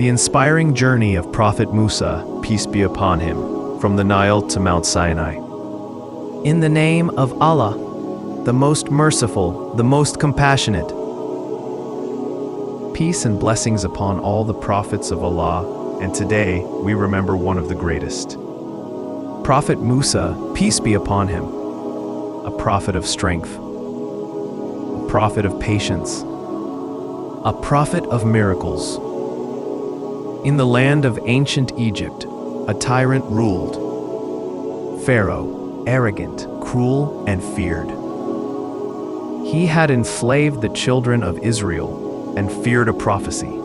The inspiring journey of Prophet Musa, peace be upon him, from the Nile to Mount Sinai. In the name of Allah, the most merciful, the most compassionate. Peace and blessings upon all the prophets of Allah, and today we remember one of the greatest. Prophet Musa, peace be upon him, a prophet of strength, a prophet of patience, a prophet of miracles. In the land of ancient Egypt, a tyrant ruled. Pharaoh, arrogant, cruel, and feared. He had enslaved the children of Israel and feared a prophecy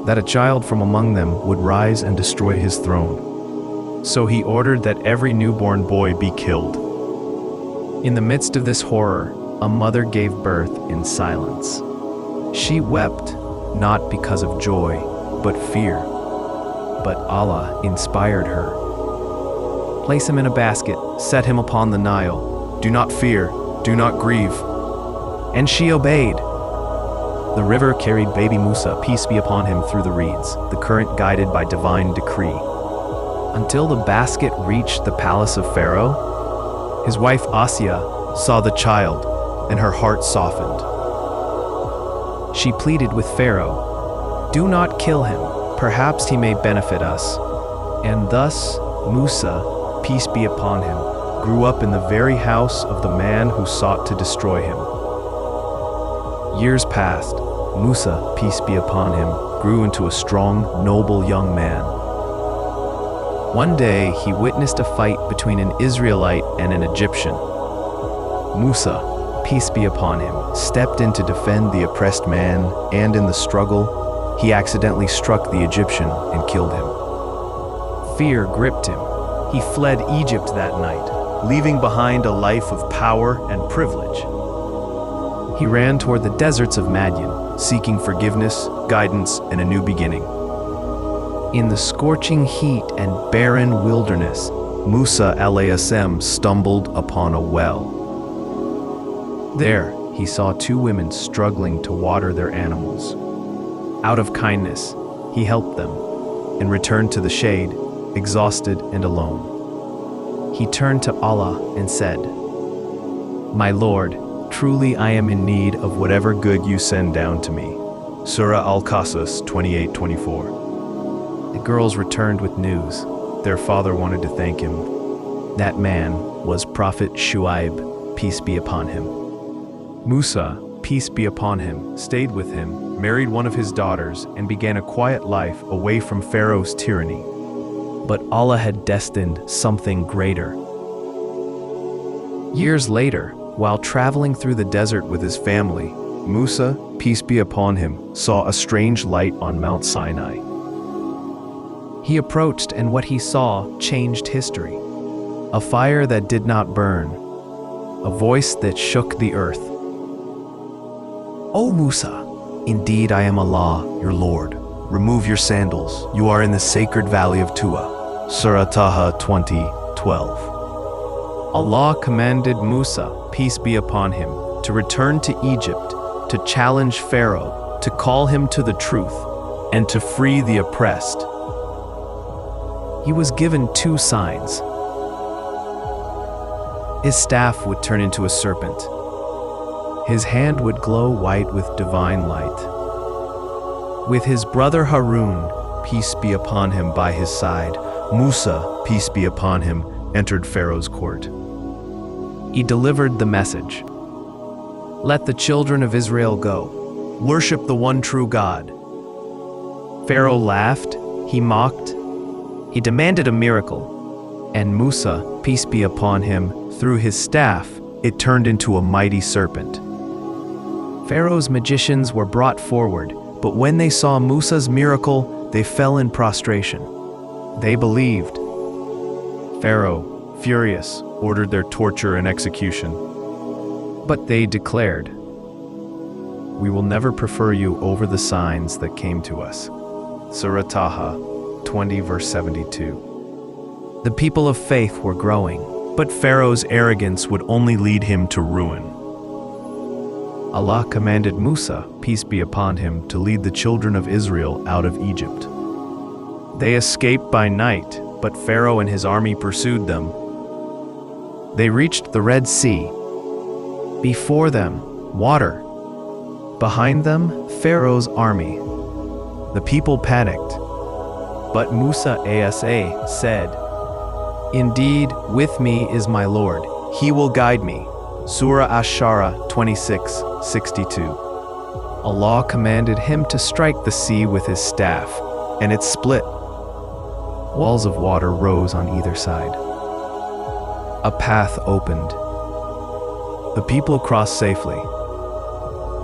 that a child from among them would rise and destroy his throne. So he ordered that every newborn boy be killed. In the midst of this horror, a mother gave birth in silence. She wept, not because of joy, but fear. But Allah inspired her. Place him in a basket, set him upon the Nile. Do not fear, do not grieve. And she obeyed. The river carried baby Musa, peace be upon him, through the reeds, the current guided by divine decree. Until the basket reached the palace of Pharaoh, his wife Asya saw the child, and her heart softened. She pleaded with Pharaoh, "Do not kill him, perhaps he may benefit us." And thus Musa, peace be upon him, grew up in the very house of the man who sought to destroy him. Years passed. Musa, peace be upon him, grew into a strong, noble young man. One day he witnessed a fight between an Israelite and an Egyptian. Musa, peace be upon him, stepped in to defend the oppressed man, and in the struggle, he accidentally struck the Egyptian and killed him. Fear gripped him. He fled Egypt that night, leaving behind a life of power and privilege. He ran toward the deserts of Madian, seeking forgiveness, guidance, and a new beginning. In the scorching heat and barren wilderness, Musa alayhi salam stumbled upon a well. There, he saw two women struggling to water their animals. Out of kindness, he helped them and returned to the shade, exhausted and alone. He turned to Allah and said, "My Lord, truly I am in need of whatever good you send down to me." Surah Al-Qasas 28:24. The girls returned with news. Their father wanted to thank him. That man was Prophet Shu'aib, peace be upon him. Musa, peace be upon him, stayed with him, married one of his daughters, and began a quiet life away from Pharaoh's tyranny. But Allah had destined something greater. Years later, while traveling through the desert with his family, Musa, peace be upon him, saw a strange light on Mount Sinai. He approached, and what he saw changed history. A fire that did not burn, a voice that shook the earth. "O Musa, indeed I am Allah, your Lord. Remove your sandals, you are in the sacred valley of Taha." Surah Taha 20:12. Allah commanded Musa, peace be upon him, to return to Egypt, to challenge Pharaoh, to call him to the truth, and to free the oppressed. He was given two signs. His staff would turn into a serpent. His hand would glow white with divine light. With his brother Harun, peace be upon him, by his side, Musa, peace be upon him, entered Pharaoh's court. He delivered the message. "Let the children of Israel go. Worship the one true God." Pharaoh laughed, he mocked, he demanded a miracle. And Musa, peace be upon him, through his staff, it turned into a mighty serpent. Pharaoh's magicians were brought forward, but when they saw Musa's miracle, they fell in prostration. They believed. Pharaoh, furious, ordered their torture and execution. But they declared, "We will never prefer you over the signs that came to us." Surah Taha 20 verse 72. The people of faith were growing, but Pharaoh's arrogance would only lead him to ruin. Allah commanded Musa, peace be upon him, to lead the children of Israel out of Egypt. They escaped by night, but Pharaoh and his army pursued them. They reached the Red Sea. Before them, water. Behind them, Pharaoh's army. The people panicked. But Musa Asa said, "Indeed, with me is my Lord. He will guide me." Surah Ash-Shu 26:62. Allah commanded him to strike the sea with his staff, and it split. Walls of water rose on either side. A path opened. The people crossed safely.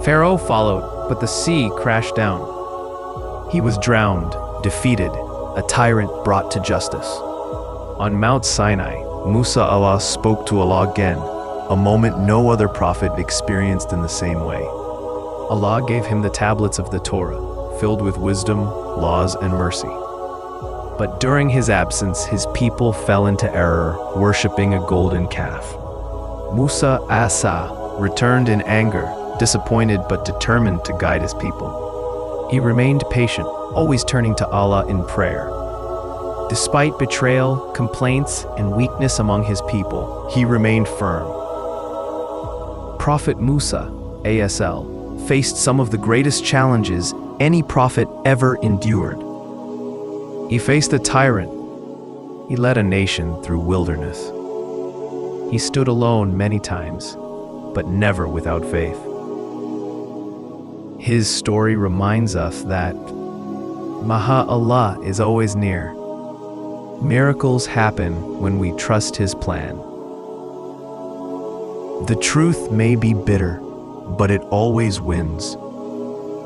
Pharaoh followed, but the sea crashed down. He was drowned, defeated, a tyrant brought to justice. On Mount Sinai, Musa spoke to Allah again, a moment no other prophet experienced in the same way. Allah gave him the tablets of the Torah, filled with wisdom, laws, and mercy. But during his absence, his people fell into error, worshipping a golden calf. Musa returned in anger, disappointed but determined to guide his people. He remained patient, always turning to Allah in prayer. Despite betrayal, complaints, and weakness among his people, he remained firm. Prophet Musa, faced some of the greatest challenges any prophet ever endured. He faced a tyrant. He led a nation through wilderness. He stood alone many times, but never without faith. His story reminds us that Allah is always near. Miracles happen when we trust His plan. The truth may be bitter, but it always wins.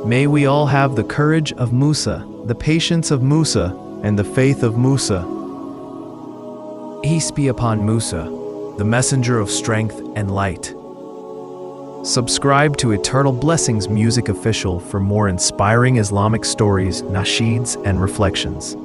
May we all have the courage of Musa, the patience of Musa, and the faith of Musa. Peace be upon Musa, the messenger of strength and light. Subscribe to Eternal Blessings Music Official for more inspiring Islamic stories, nasheeds, and reflections.